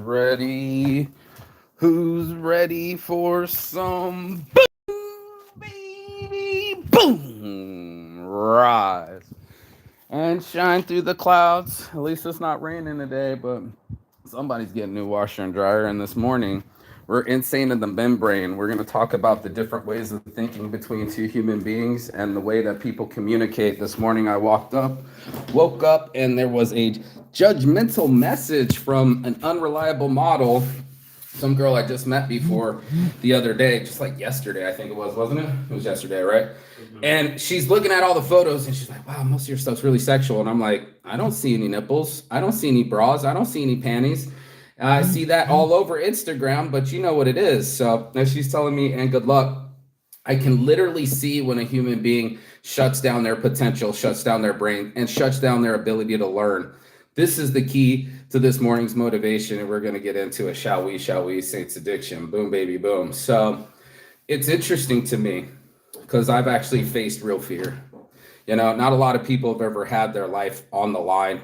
ready? Who's ready for some boom, baby? Boom! Rise and shine through the clouds. At least it's not raining today, but somebody's getting a new washer and dryer. And this morning, we're insane in the membrane. We're going to talk about the different ways of thinking between two human beings and the way that people communicate. This morning, I woke up, and there was a judgmental message from an unreliable model. Some girl I just met before the other day, just like yesterday, I think it was, wasn't it? It was yesterday, right? And she's looking at all the photos and she's like, wow, most of your stuff's really sexual. And I'm like, I don't see any nipples. I don't see any bras. I don't see any panties. I see that all over Instagram, but you know what it is. So as she's telling me, and good luck, I can literally see when a human being shuts down their potential, shuts down their brain, and shuts down their ability to learn. This is the key to this morning's motivation, and we're going to get into it. Shall we, Saints Addiction. Boom, baby, boom. So it's interesting to me because I've actually faced real fear. Not a lot of people have ever had their life on the line,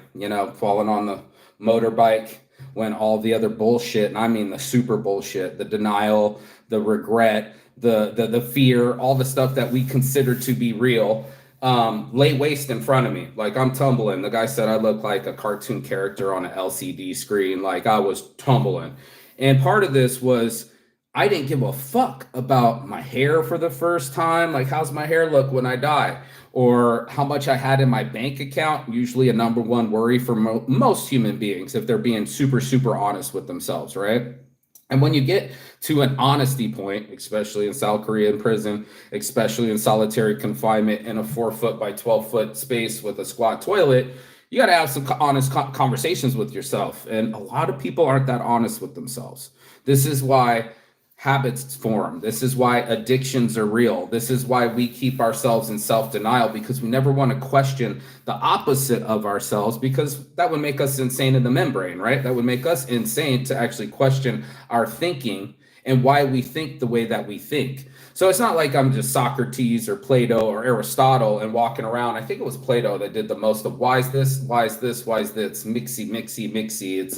falling on the motorbike when all the other bullshit, and I mean the super bullshit, the denial, the regret, the fear, all the stuff that we consider to be real, lay waste in front of me. Like I'm tumbling. The guy said I look like a cartoon character on an LCD screen. Like I was tumbling. And part of this was I didn't give a fuck about my hair for the first time. Like, how's my hair look when I die? Or how much I had in my bank account. Usually a number one worry for most human beings if they're being super, super honest with themselves, right? And when you get to an honesty point, especially in South Korean prison, especially in solitary confinement in a 4-foot by 12-foot space with a squat toilet, you got to have some honest conversations with yourself. And a lot of people aren't that honest with themselves. This is why habits form. This is why addictions are real. This is why we keep ourselves in self-denial, because we never want to question the opposite of ourselves, because that would make us insane in the membrane, right? That would make us insane to actually question our thinking and why we think the way that we think. So it's not like I'm just Socrates or Plato or Aristotle and walking around. I think it was Plato that did the most of why is this, why is this, why is this, mixy. It's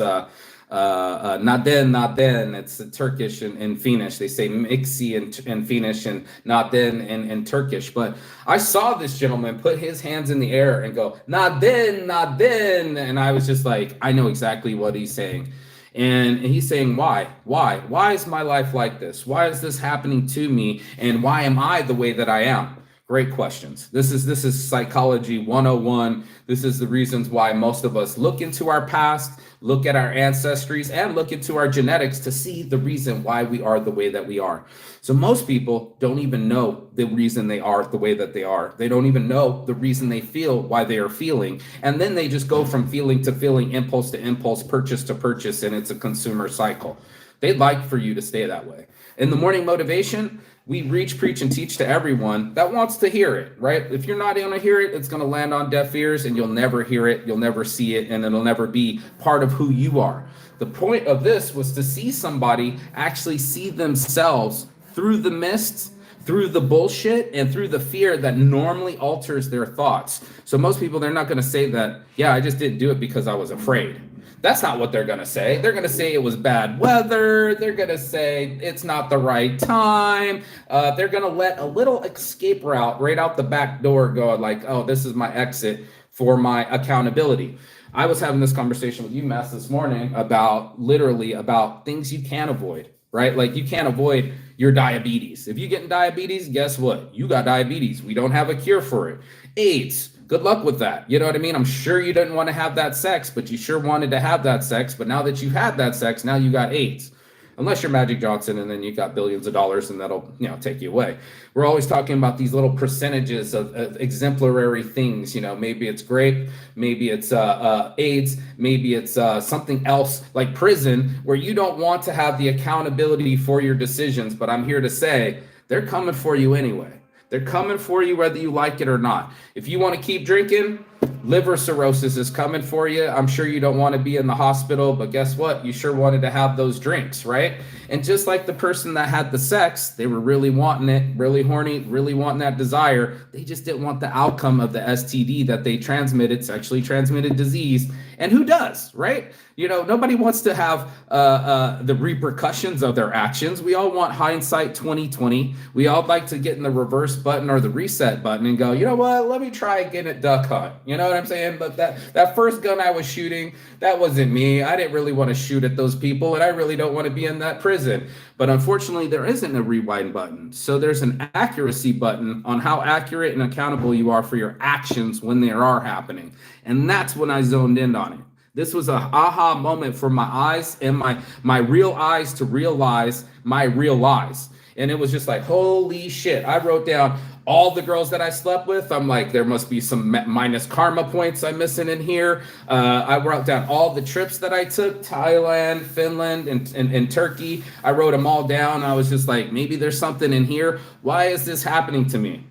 naden. It's Turkish and Finnish. They say mixi in Finnish and naden in Turkish. But I saw this gentleman put his hands in the air and go naden, and I was just like, I know exactly what he's saying. And he's saying, why is my life like this? Why is this happening to me? And why am I the way that I am? Great questions. This is psychology 101. This is the reasons why most of us look into our past, look at our ancestries, and look into our genetics to see the reason why we are the way that we are. So most people don't even know the reason they are the way that they are. They don't even know the reason they feel why they are feeling. And then they just go from feeling to feeling, impulse to impulse, purchase to purchase, and it's a consumer cycle. They'd like for you to stay that way. In the morning motivation, we reach, preach, and teach to everyone that wants to hear it, right? If you're not going to hear it, it's going to land on deaf ears and you'll never hear it, you'll never see it, and it'll never be part of who you are. The point of this was to see somebody actually see themselves through the mist, through the bullshit, and through the fear that normally alters their thoughts. So most people, they're not going to say that, yeah, I just didn't do it because I was afraid. That's not what they're going to say. They're going to say it was bad weather. They're going to say it's not the right time. They're going to let a little escape route right out the back door go like, oh, this is my exit for my accountability. I was having this conversation with you, Mass, this morning about things you can't avoid, right? Like you can't avoid your diabetes. If you get diabetes, guess what? You got diabetes. We don't have a cure for it. AIDS. Good luck with that. You know what I mean? I'm sure you didn't want to have that sex, but you sure wanted to have that sex. But now that you had that sex, now you got AIDS. Unless you're Magic Johnson and then you got billions of dollars and that'll, take you away. We're always talking about these little percentages of exemplary things. Maybe it's grape, maybe it's AIDS, maybe it's something else like prison where you don't want to have the accountability for your decisions. But I'm here to say they're coming for you anyway. They're coming for you whether you like it or not. If you want to keep drinking, liver cirrhosis is coming for you. I'm sure you don't want to be in the hospital, but guess what? You sure wanted to have those drinks, right? And just like the person that had the sex, they were really wanting it, really horny, really wanting that desire. They just didn't want the outcome of the STD that they transmitted, sexually transmitted disease, And who does, right? Nobody wants to have the repercussions of their actions. We all want hindsight 2020. We all like to get in the reverse button or the reset button and go, you know what? Let me try again at duck hunt. You know what I'm saying? But that first gun I was shooting, that wasn't me. I didn't really want to shoot at those people, and I really don't want to be in that prison. But unfortunately, there isn't a rewind button. So there's an accuracy button on how accurate and accountable you are for your actions when they are happening. And that's when I zoned in on it. This was a aha moment for my eyes and my real eyes to realize my real lies. And it was just like, holy shit. I wrote down all the girls that I slept with. I'm like, there must be some minus karma points I'm missing in here. I wrote down all the trips that I took, Thailand, Finland, and Turkey. I wrote them all down. I was just like, maybe there's something in here. Why is this happening to me?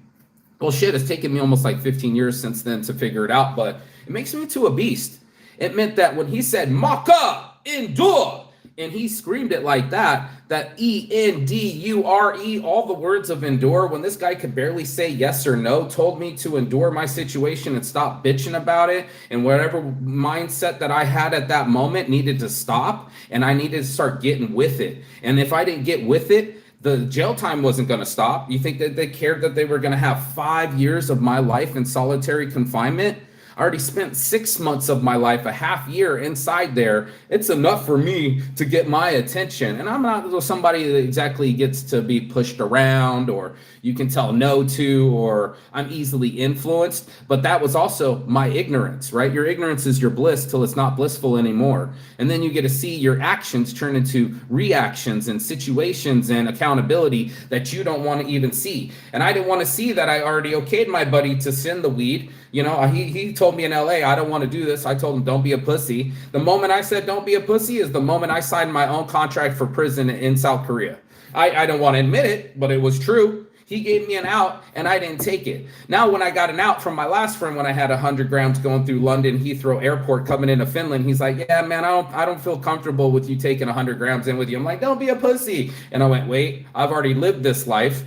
Well, shit, it's taken me almost like 15 years since then to figure it out, but it makes me into a beast. It meant that when he said, Maka, endure, and he screamed it like that ENDURE, all the words of endure, when this guy could barely say yes or no, told me to endure my situation and stop bitching about it. And whatever mindset that I had at that moment needed to stop, and I needed to start getting with it. And if I didn't get with it, the jail time wasn't going to stop. You think that they cared that they were going to have 5 years of my life in solitary confinement? I already spent 6 months of my life, a half year inside there. It's enough for me to get my attention. And I'm not somebody that exactly gets to be pushed around or you can tell no to, or I'm easily influenced. But that was also my ignorance, right? Your ignorance is your bliss till it's not blissful anymore. And then you get to see your actions turn into reactions and situations and accountability that you don't want to even see. And I didn't want to see that I already okayed my buddy to send the weed. He told me in LA, I don't want to do this. I told him, don't be a pussy. The moment I said, don't be a pussy is the moment I signed my own contract for prison in South Korea. I don't want to admit it, but it was true. He gave me an out and I didn't take it. Now, when I got an out from my last friend, when I had 100 grams going through London Heathrow Airport coming into Finland, he's like, yeah, man, I don't feel comfortable with you taking 100 grams in with you. I'm like, don't be a pussy. And I went, wait, I've already lived this life.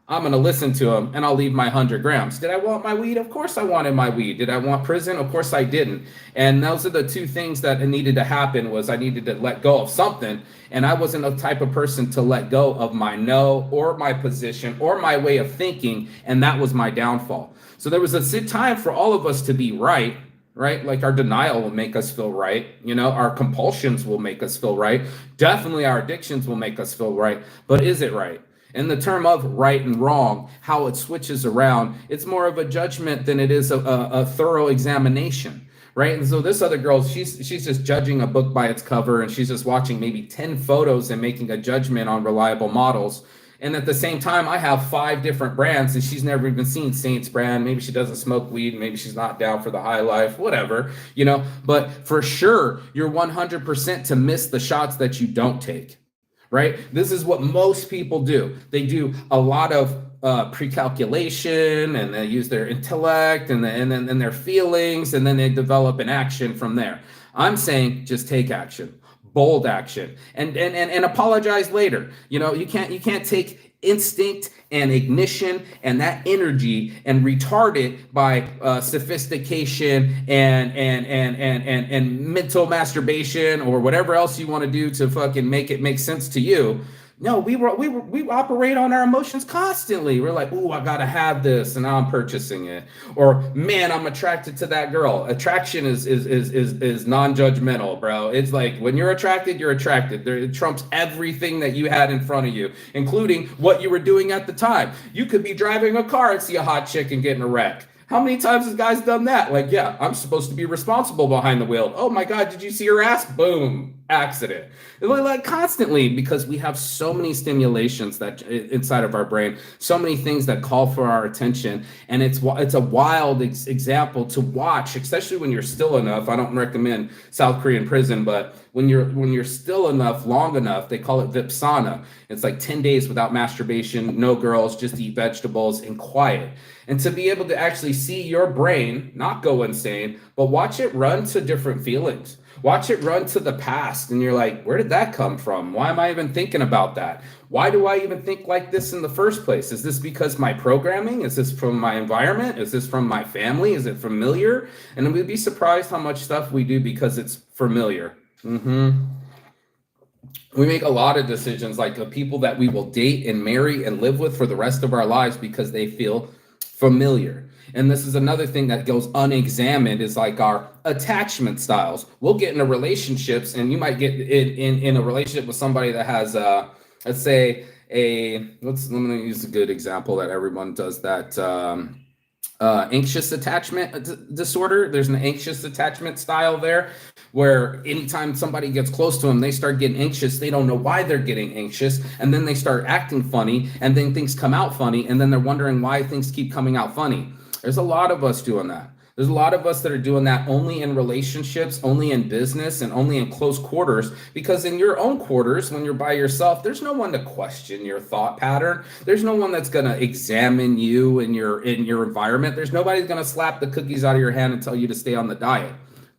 I'm going to listen to him and I'll leave my 100 grams. Did I want my weed? Of course I wanted my weed. Did I want prison? Of course I didn't. And those are the two things that needed to happen. Was I needed to let go of something. And I wasn't the type of person to let go of my no or my position or my way of thinking. And that was my downfall. So there was a time for all of us to be right? Like our denial will make us feel right. Our compulsions will make us feel right. Definitely our addictions will make us feel right. But is it right? And the term of right and wrong, how it switches around, it's more of a judgment than it is a thorough examination, right? And so this other girl, she's just judging a book by its cover, and she's just watching maybe 10 photos and making a judgment on reliable models. And at the same time, I have 5 different brands, and she's never even seen Saint's brand. Maybe she doesn't smoke weed. Maybe she's not down for the high life, whatever, But for sure, you're 100% to miss the shots that you don't take. Right? This is what most people do. They do a lot of pre-calculation, and they use their intellect and then their feelings, and then they develop an action from there. I'm saying just take action, bold action, and apologize later. You can't take instinct and ignition and that energy and retard it by sophistication and mental masturbation or whatever else you want to do to fucking make it make sense to you. No, we operate on our emotions constantly. We're like, ooh, I gotta have this, and now I'm purchasing it. Or, man, I'm attracted to that girl. Attraction is non-judgmental, bro. It's like when you're attracted, you're attracted. It trumps everything that you had in front of you, including what you were doing at the time. You could be driving a car and see a hot chick and get in a wreck. How many times has guys done that? Like, yeah, I'm supposed to be responsible behind the wheel. Oh my God, did you see her ass? Boom, accident. Like constantly, because we have so many stimulations that inside of our brain, so many things that call for our attention. And it's a wild example to watch, especially when you're still enough. I don't recommend South Korean prison, but when you're still enough, long enough, they call it Vipassana. It's like 10 days without masturbation, no girls, just eat vegetables and quiet. And to be able to actually see your brain not go insane, but watch it run to different feelings. Watch it run to the past, and you're like, where did that come from? Why am I even thinking about that? Why do I even think like this in the first place? Is this because my programming? Is this from my environment? Is this from my family? Is it familiar? And we'd be surprised how much stuff we do because it's familiar. We make a lot of decisions, like the people that we will date and marry and live with for the rest of our lives, because they feel familiar. And this is another thing that goes unexamined, is like our attachment styles. We'll get into relationships, and you might get in a relationship with somebody that has let's say let me use a good example that everyone does, that anxious attachment disorder. There's an anxious attachment style there, where anytime somebody gets close to them, they start getting anxious. They don't know why they're getting anxious, and then they start acting funny, and then things come out funny, and then they're wondering why things keep coming out funny. There's a lot of us doing that. There's a lot of us that are doing that only in relationships, only in business, and only in close quarters, because in your own quarters, when you're by yourself, there's no one to question your thought pattern. There's no one that's going to examine you in your environment. There's nobody going to slap the cookies out of your hand and tell you to stay on the diet.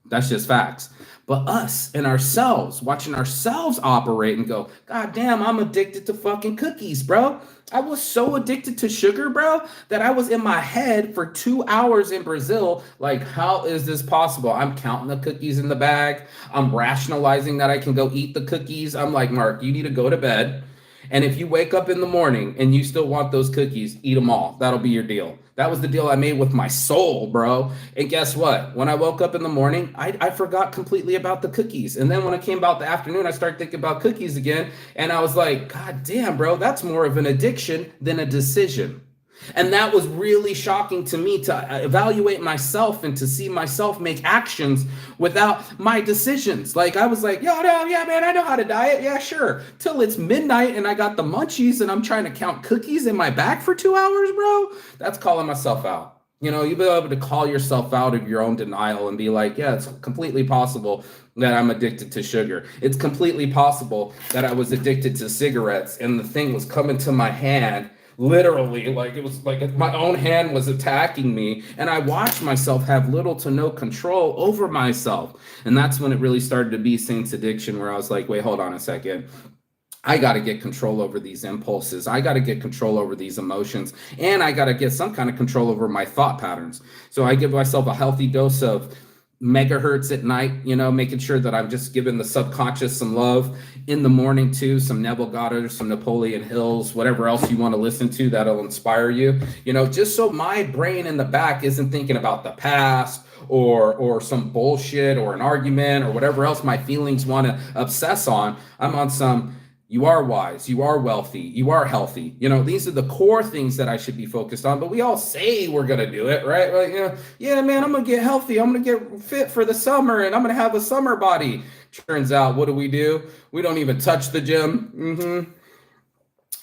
That's just facts. But us and ourselves, watching ourselves operate and go, God damn, I'm addicted to fucking cookies, bro. I was so addicted to sugar, bro, that I was in my head for 2 hours in Brazil. Like, how is this possible? I'm counting the cookies in the bag. I'm rationalizing that I can go eat the cookies. I'm like, Mark, you need to go to bed. And if you wake up in the morning and you still want those cookies, eat them all. That'll be your deal. That was the deal I made with my soul, bro. And guess what? When I woke up in the morning, I forgot completely about the cookies. And then when it came about the afternoon, I started thinking about cookies again. And I was like, God damn, bro, that's more of an addiction than a decision. And that was really shocking to me, to evaluate myself and to see myself make actions without my decisions. Like, I was like, yeah, man, I know how to diet. Yeah, sure. Till it's midnight and I got the munchies and I'm trying to count cookies in my bag for 2 hours, bro. That's calling myself out. You know, you'll be able to call yourself out of your own denial and be like, yeah, it's completely possible that I'm addicted to sugar. It's completely possible that I was addicted to cigarettes and the thing was coming to my hand. Literally, like it was like my own hand was attacking me, and I watched myself have little to no control over myself. And that's when it really started to be Saint's addiction, where I was like, wait, hold on a second. I got to get control over these impulses. I got to get control over these emotions, and I got to get some kind of control over my thought patterns. So I give myself a healthy dose of megahertz at night, you know, making sure that I'm just giving the subconscious some love. In the morning too, some Neville Goddard, some Napoleon Hills, whatever else you want to listen to that'll inspire you, you know, just so my brain in the back isn't thinking about the past or some bullshit or an argument or whatever else my feelings want to obsess on. I'm on some, you are wise, you are wealthy, you are healthy. You know, these are the core things that I should be focused on, but we all say we're going to do it, right? Like, you know, yeah, man, I'm going to get healthy. I'm going to get fit for the summer and I'm going to have a summer body. Turns out, what do? We don't even touch the gym.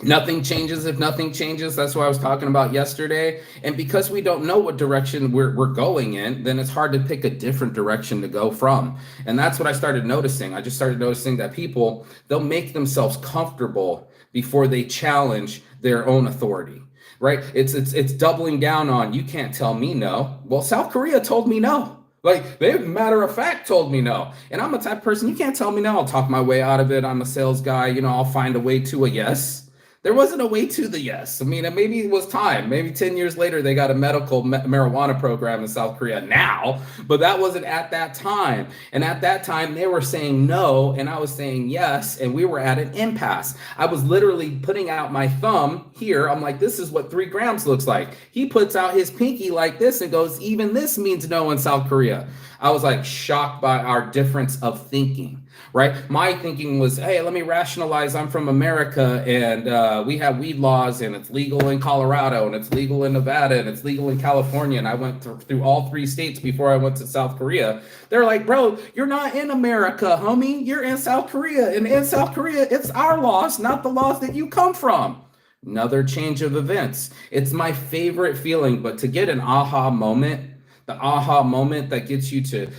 Nothing changes if nothing changes. That's what I was talking about yesterday. And because we don't know what direction we're going in, then it's hard to pick a different direction to go from. And that's what I started noticing. I just started noticing that people, they'll make themselves comfortable before they challenge their own authority, right? It's doubling down on, you can't tell me no. Well, South Korea told me no. Like, they, matter of fact, told me no. And I'm the type of person, you can't tell me no. I'll talk my way out of it. I'm a sales guy. You know, I'll find a way to a yes. There wasn't a way to the yes. I mean, maybe it was time. Maybe 10 years later, they got a medical marijuana program in South Korea now, but that wasn't at that time. And at that time, they were saying no, and I was saying yes, and we were at an impasse. I was literally putting out my thumb here. I'm like, this is what 3 grams looks like. He puts out his pinky like this and goes, even this means no in South Korea. I was like shocked by our difference of thinking. Right? My thinking was, hey, let me rationalize. I'm from America and we have weed laws and it's legal in Colorado and it's legal in Nevada and it's legal in California. And I went through all 3 states before I went to South Korea. They're like, bro, you're not in America, homie. You're in South Korea. And in South Korea, it's our laws, not the laws that you come from. Another change of events. It's my favorite feeling, but to get an aha moment, the aha moment that gets you to,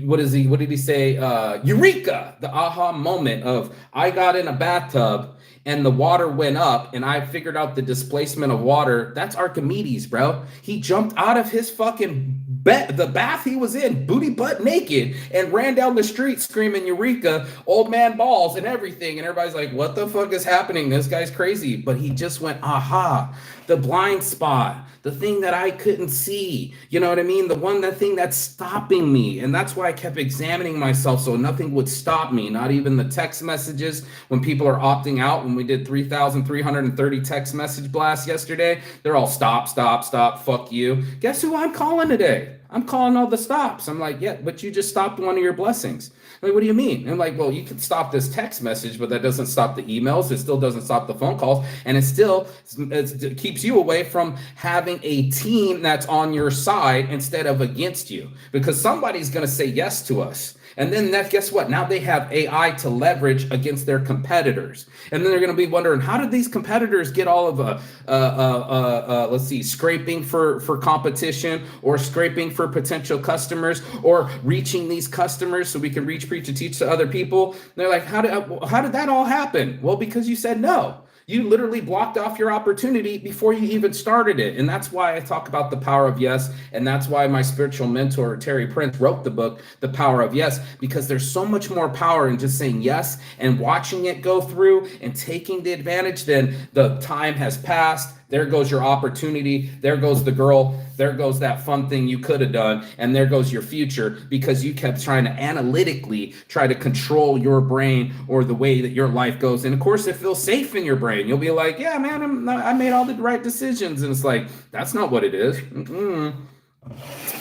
what did he say? Eureka, the aha moment of, I got in a bathtub and the water went up and I figured out the displacement of water. That's Archimedes, bro. He jumped out of his fucking the bath he was in, booty butt naked, and ran down the street screaming Eureka, old man balls, and everything. And everybody's like, what the fuck is happening? This guy's crazy. But he just went, aha, the blind spot, the thing that I couldn't see. You know what I mean? The thing that's stopping me. And that's why I kept examining myself so nothing would stop me, not even the text messages when people are opting out. When we did 3,330 text message blasts yesterday, they're all stop, fuck you. Guess who I'm calling today? I'm calling all the stops. I'm like, yeah, but you just stopped one of your blessings. I'm like, what do you mean? And I'm like, well, you can stop this text message, but that doesn't stop the emails. It still doesn't stop the phone calls. And it keeps you away from having a team that's on your side instead of against you, because somebody's going to say yes to us. And then guess what? Now they have AI to leverage against their competitors. And then they're going to be wondering, how did these competitors get all of scraping for competition, or scraping for potential customers, or reaching these customers so we can reach, preach, and teach to other people? And they're like, how did that all happen? Well, because you said no. You literally blocked off your opportunity before you even started it. And that's why I talk about the power of yes. And that's why my spiritual mentor, Terry Prince, wrote the book, The Power of Yes, because there's so much more power in just saying yes and watching it go through and taking the advantage. Then the time has passed. There goes your opportunity. There goes the girl. There goes that fun thing you could have done. And there goes your future, because you kept trying to analytically try to control your brain or the way that your life goes. And of course, it feels safe in your brain. You'll be like, yeah, man, I made all the right decisions. And it's like, that's not what it is. I'm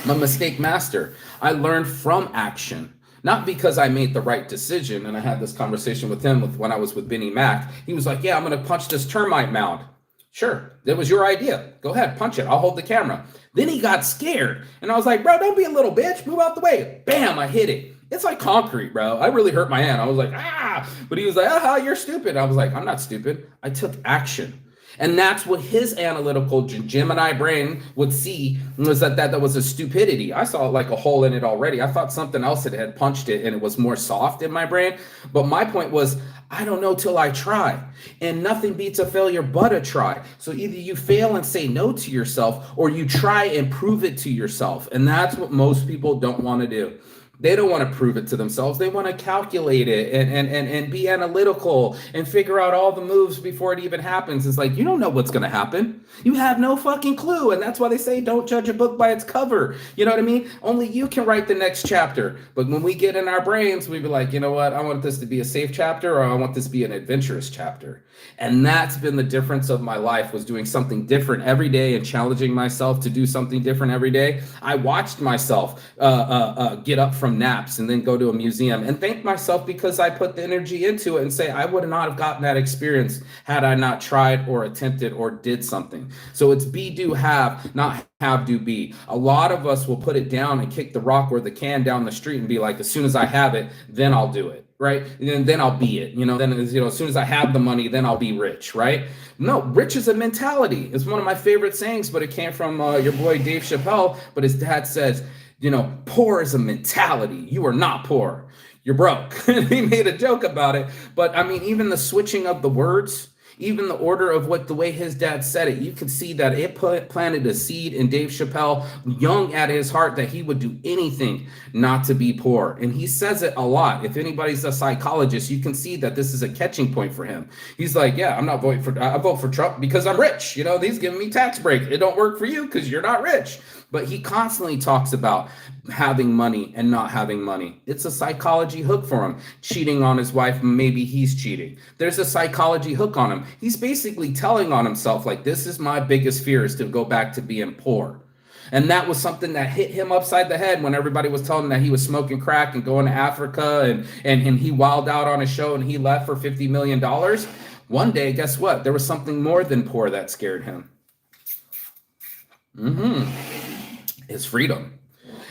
a mistake master. I learned from action. Not because I made the right decision. And I had this conversation with him when I was with Benny Mac. He was like, yeah, I'm going to punch this termite mound. Sure, that was your idea. Go ahead, punch it. I'll hold the camera. Then he got scared. And I was like, bro, don't be a little bitch. Move out the way. Bam, I hit it. It's like concrete, bro. I really hurt my hand. I was like, ah. But he was like, aha, you're stupid. I was like, I'm not stupid. I took action. And that's what his analytical Gemini brain would see, was that was a stupidity. I saw like a hole in it already. I thought something else had punched it and it was more soft in my brain. But my point was, I don't know till I try. And nothing beats a failure but a try. So either you fail and say no to yourself, or you try and prove it to yourself. And that's what most people don't want to do. They don't want to prove it to themselves. They want to calculate it and be analytical and figure out all the moves before it even happens. It's like, you don't know what's going to happen. You have no fucking clue. And that's why they say, don't judge a book by its cover. You know what I mean? Only you can write the next chapter. But when we get in our brains, we be like, you know what? I want this to be a safe chapter, or I want this to be an adventurous chapter. And that's been the difference of my life, was doing something different every day and challenging myself to do something different every day. I watched myself get up from naps and then go to a museum and thank myself, because I put the energy into it, and say I would not have gotten that experience had I not tried or attempted or did something. So it's be, do, have, not have, do, be. A lot of us will put it down and kick the rock or the can down the street and be like, as soon as I have it, then I'll do it. Right. And then I'll be it. Then, as soon as I have the money, then I'll be rich. Right. No, rich is a mentality. It's one of my favorite sayings, but it came from your boy Dave Chappelle. But his dad says, poor is a mentality. You are not poor. You're broke. He made a joke about it. But I mean, even the switching of the words, even the order of the way his dad said it, you could see that it planted a seed in Dave Chappelle, young at his heart, that he would do anything not to be poor. And he says it a lot. If anybody's a psychologist, you can see that this is a catching point for him. He's like, yeah, I vote for Trump because I'm rich. He's giving me tax break. It don't work for you because you're not rich. But he constantly talks about having money and not having money. It's a psychology hook for him. Cheating on his wife, maybe he's cheating. There's a psychology hook on him. He's basically telling on himself, like, this is my biggest fear, is to go back to being poor. And that was something that hit him upside the head when everybody was telling him that he was smoking crack and going to Africa, and he wilded out on a show and he left for $50 million. One day, guess what? There was something more than poor that scared him. His freedom.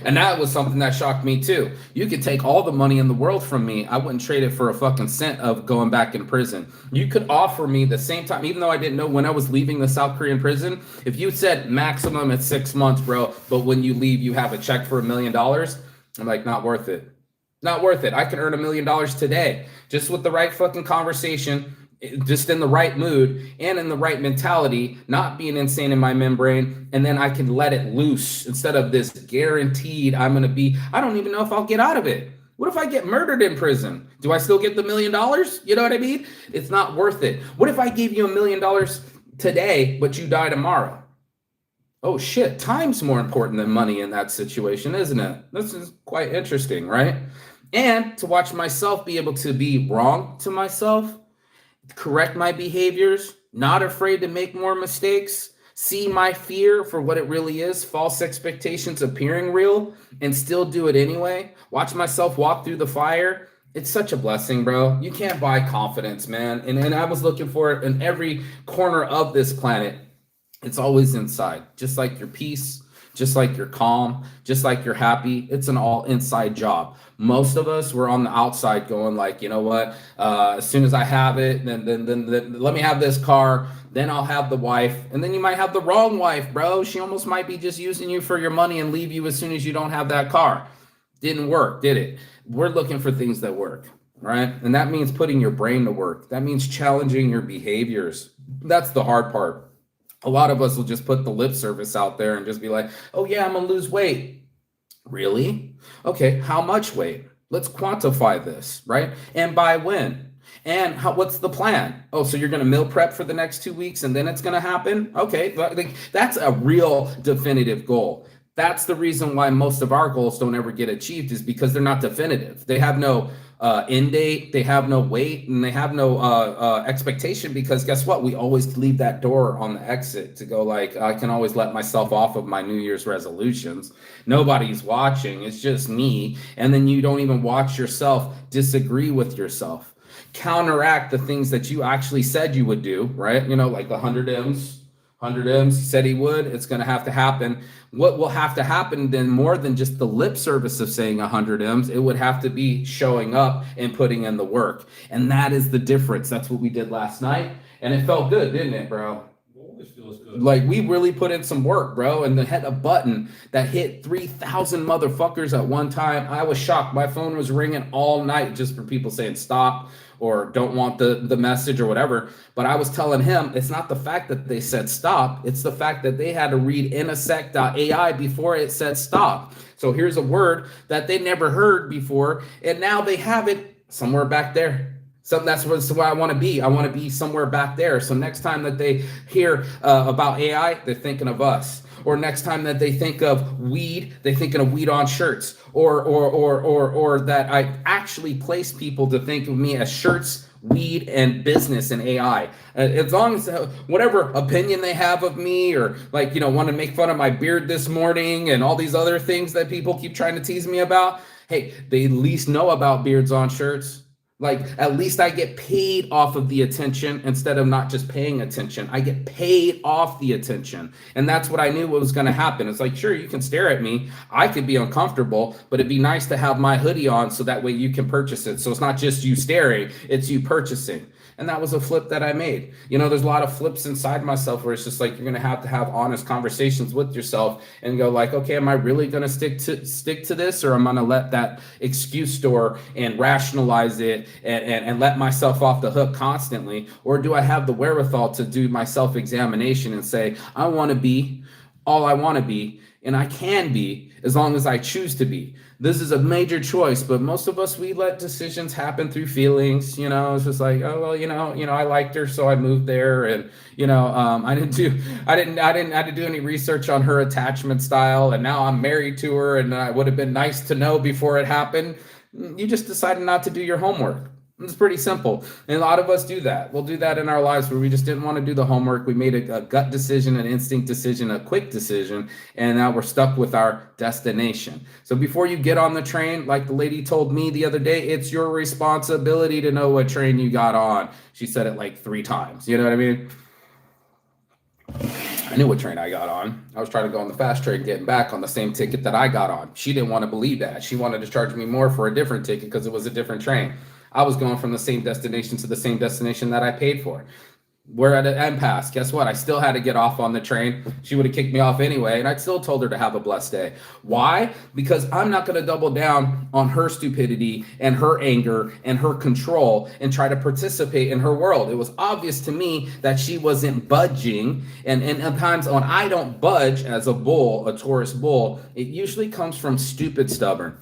And that was something that shocked me too. You could take all the money in the world from me. I wouldn't trade it for a fucking cent of going back in prison. You could offer me the same time, even though I didn't know when I was leaving the South Korean prison, if you said maximum at 6 months, bro, but when you leave, you have a check for $1 million. I'm like, not worth it. Not worth it. I can earn $1 million today, just with the right fucking conversation, just in the right mood and in the right mentality, not being insane in my membrane, and then I can let it loose instead of this guaranteed I don't even know if I'll get out of it. What if I get murdered in prison? Do I still get the $1 million? You know what I mean? It's not worth it. What if I gave you $1 million today, but you die tomorrow? Oh shit, time's more important than money in that situation, isn't it? This is quite interesting, right? And to watch myself be able to be wrong to myself, correct my behaviors, not afraid to make more mistakes, see my fear for what it really is, false expectations appearing real, and still do it anyway. Watch myself walk through the fire. It's such a blessing, bro. You can't buy confidence, man. And I was looking for it in every corner of this planet. It's always inside, just like your peace, just like you're calm, just like you're happy. It's an all inside job. Most of us were on the outside going like, you know what, as soon as I have it, then let me have this car, then I'll have the wife. And then you might have the wrong wife, bro. She almost might be just using you for your money and leave you as soon as you don't have that car. Didn't work, did it? We're looking for things that work, right? And that means putting your brain to work. That means challenging your behaviors. That's the hard part. A lot of us will just put the lip service out there and just be like, oh yeah, I'm gonna lose weight. Really? Okay, how much weight? Let's quantify this, right? And by when? And what's the plan? Oh, so you're gonna meal prep for the next 2 weeks and then it's gonna happen? Okay, that's a real definitive goal. That's the reason why most of our goals don't ever get achieved, is because they're not definitive. They have no end date, they have no weight, and they have no expectation, because guess what? We always leave that door on the exit to go like, I can always let myself off of my New Year's resolutions. Nobody's watching, it's just me. And then you don't even watch yourself disagree with yourself. Counteract the things that you actually said you would do, right? You know, like the 100 M's. 100 M's, he said he would. It's going to have to happen. What will have to happen then, more than just the lip service of saying 100 M's, it would have to be showing up and putting in the work. And that is the difference. That's what we did last night. And it felt good, didn't it, bro? Always feels good. Like, we really put in some work, bro. And they hit a button that hit 3,000 motherfuckers at one time. I was shocked. My phone was ringing all night just for people saying stop or don't want the message or whatever. But I was telling him, it's not the fact that they said stop. It's the fact that they had to read Intersect.ai before it said stop. So here's a word that they never heard before, and now they have it somewhere back there. So that's where I want to be. I want to be somewhere back there. So next time that they hear about AI, they're thinking of us. Or next time that they think of weed, they're thinking of weed on shirts. Or that I actually place people to think of me as shirts, weed, and business and AI. As long as whatever opinion they have of me, or like, you know, want to make fun of my beard this morning and all these other things that people keep trying to tease me about. Hey, they at least know about beards on shirts. Like, at least I get paid off of the attention instead of not just paying attention. I get paid off the attention. And that's what I knew was going to happen. It's like, sure, you can stare at me. I could be uncomfortable, but it'd be nice to have my hoodie on so that way you can purchase it. So it's not just you staring, it's you purchasing. And that was a flip that I made. You know, there's a lot of flips inside myself where it's just like, you're going to have honest conversations with yourself and go like, okay, am I really going to stick to this, or am I going to let that excuse store and rationalize it and let myself off the hook constantly? Or do I have the wherewithal to do my self-examination and say, I want to be all I want to be, and I can be as long as I choose to be. This is a major choice, but most of us, we let decisions happen through feelings. You know, it's just like, oh well, you know, I liked her, so I moved there, and you know, I didn't have to do any research on her attachment style, and now I'm married to her, and it would have been nice to know before it happened. You just decided not to do your homework. It's pretty simple. And a lot of us do that. We'll do that in our lives where we just didn't want to do the homework. We made a gut decision, an instinct decision, a quick decision, and now we're stuck with our destination. So before you get on the train, like the lady told me the other day, it's your responsibility to know what train you got on. She said it like 3 times. You know what I mean? I knew what train I got on. I was trying to go on the fast train, getting back on the same ticket that I got on. She didn't want to believe that. She wanted to charge me more for a different ticket because it was a different train. I was going from the same destination to the same destination that I paid for. We're at an impasse. Guess what? I still had to get off on the train. She would have kicked me off anyway, and I'd still told her to have a blessed day. Why? Because I'm not going to double down on her stupidity and her anger and her control and try to participate in her world. It was obvious to me that she wasn't budging. And at times when I don't budge as a bull, a Taurus bull, it usually comes from stupid stubborn.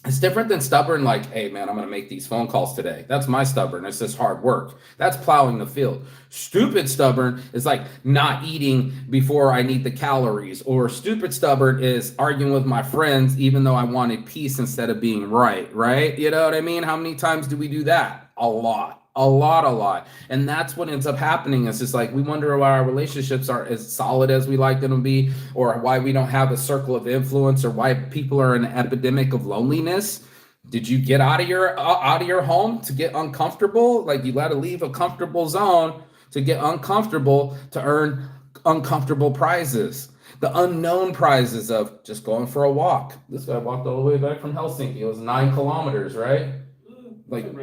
It's different than stubborn, like, hey, man, I'm going to make these phone calls today. That's my stubborn. It's just hard work. That's plowing the field. Stupid stubborn is like not eating before I need the calories. Or stupid stubborn is arguing with my friends, even though I wanted peace instead of being right? You know what I mean? How many times do we do that? A lot. A lot. And that's what ends up happening. It's just like we wonder why our relationships aren't as solid as we like them to be, or why we don't have a circle of influence, or why people are in an epidemic of loneliness. Did you get out of your home to get uncomfortable? Like you got to leave a comfortable zone to get uncomfortable to earn uncomfortable prizes. The unknown prizes of just going for a walk. This guy walked all the way back from Helsinki. It was 9 kilometers, right? Like,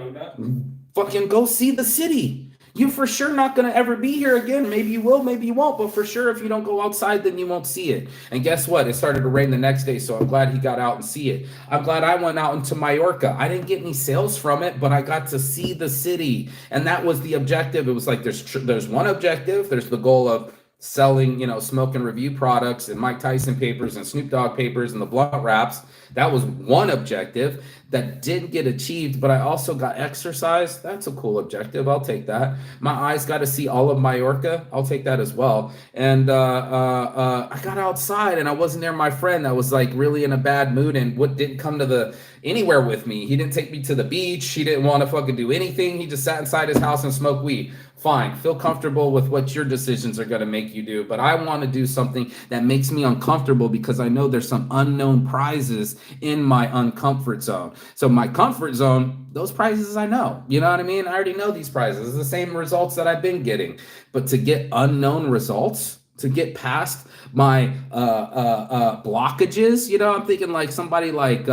fucking go see the city. You for sure not going to ever be here again. Maybe you will, maybe you won't. But for sure, if you don't go outside, then you won't see it. And guess what? It started to rain the next day. So I'm glad he got out and see it. I'm glad I went out into Mallorca. I didn't get any sales from it, but I got to see the city. And that was the objective. It was like there's one objective. There's the goal of selling, smoke and review products and Mike Tyson papers and Snoop Dogg papers and the blunt wraps. That was one objective that didn't get achieved, but I also got exercise. That's a cool objective. I'll take that. My eyes got to see all of Mallorca. I'll take that as well. And I got outside and I wasn't near my friend that was like really in a bad mood and didn't come to anywhere with me. He didn't take me to the beach. He didn't want to fucking do anything. He just sat inside his house and smoked weed. Fine, feel comfortable with what your decisions are going to make you do. But I want to do something that makes me uncomfortable because I know there's some unknown prizes in my uncomfort zone. So my comfort zone, those prizes I know. You know what I mean? I already know these prizes. It's the same results that I've been getting. But to get unknown results, to get past my blockages, I'm thinking like somebody like,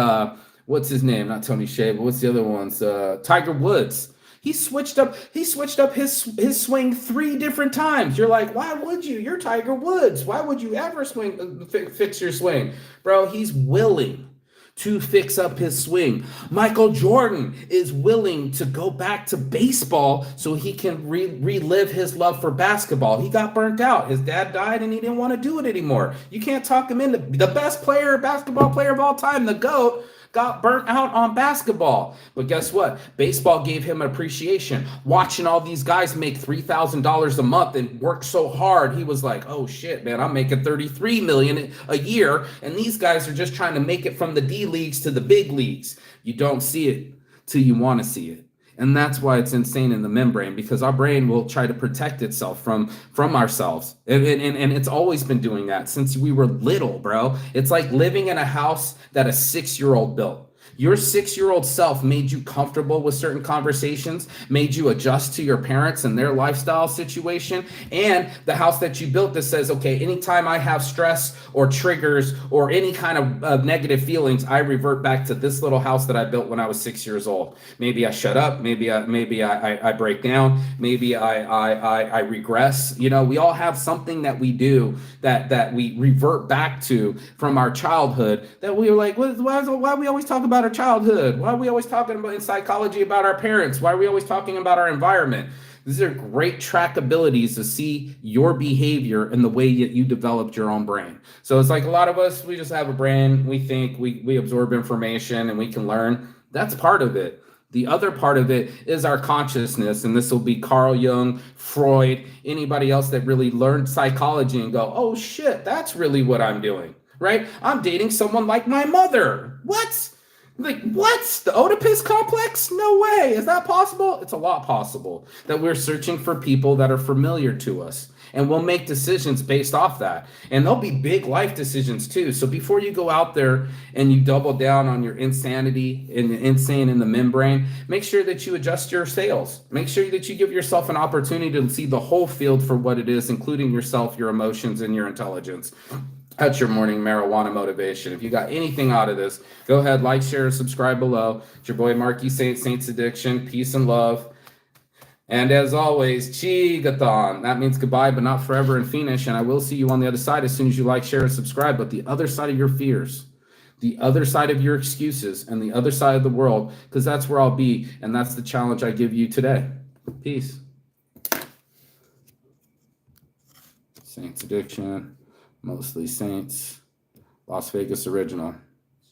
what's his name? Not Tony Hsieh, but what's the other ones? Tiger Woods. He switched up his swing 3 different times. You're like, why would you? You're Tiger Woods. Why would you ever fix your swing? Bro, he's willing to fix up his swing. Michael Jordan is willing to go back to baseball so he can relive his love for basketball. He got burnt out. His dad died and he didn't want to do it anymore. You can't talk him into the best basketball player of all time, the GOAT, got burnt out on basketball. But guess what? Baseball gave him appreciation. Watching all these guys make $3,000 a month and work so hard, he was like, oh shit, man, I'm making $33 million a year. And these guys are just trying to make it from the D leagues to the big leagues. You don't see it till you want to see it. And that's why it's insane in the membrane, because our brain will try to protect itself from ourselves. And it's always been doing that since we were little, bro. It's like living in a house that a 6-year-old built. Your 6-year-old self made you comfortable with certain conversations, made you adjust to your parents and their lifestyle situation, and the house that you built that says, okay, anytime I have stress or triggers or any kind of negative feelings, I revert back to this little house that I built when I was 6 years old. Maybe I shut up. Maybe I break down. Maybe I regress. We all have something that we do that we revert back to from our childhood that we were like, why we always talk about our childhood? Why are we always talking about in psychology about our parents? Why are we always talking about our environment? These are great track abilities to see your behavior and the way that you developed your own brain. So it's like a lot of us, we just have a brain. We think, we absorb information and we can learn. That's part of it. The other part of it is our consciousness. And this will be Carl Jung, Freud, anybody else that really learned psychology and go, oh shit, that's really what I'm doing, right? I'm dating someone like my mother. What? Like, what? The Oedipus complex? No way. Is that possible? It's a lot possible that we're searching for people that are familiar to us. And we'll make decisions based off that. And there'll be big life decisions too. So before you go out there and you double down on your insanity and insane in the membrane, make sure that you adjust your sails. Make sure that you give yourself an opportunity to see the whole field for what it is, including yourself, your emotions, and your intelligence. That's your morning marijuana motivation. If you got anything out of this, go ahead, like, share, subscribe below. It's your boy Marky Saints Addiction. Peace and love. And as always, Chigathon. That means goodbye, but not forever and finish. And I will see you on the other side as soon as you like, share, and subscribe. But the other side of your fears, the other side of your excuses, and the other side of the world, because that's where I'll be. And that's the challenge I give you today. Peace. Saints Addiction, Mostly Saints, Las Vegas Original.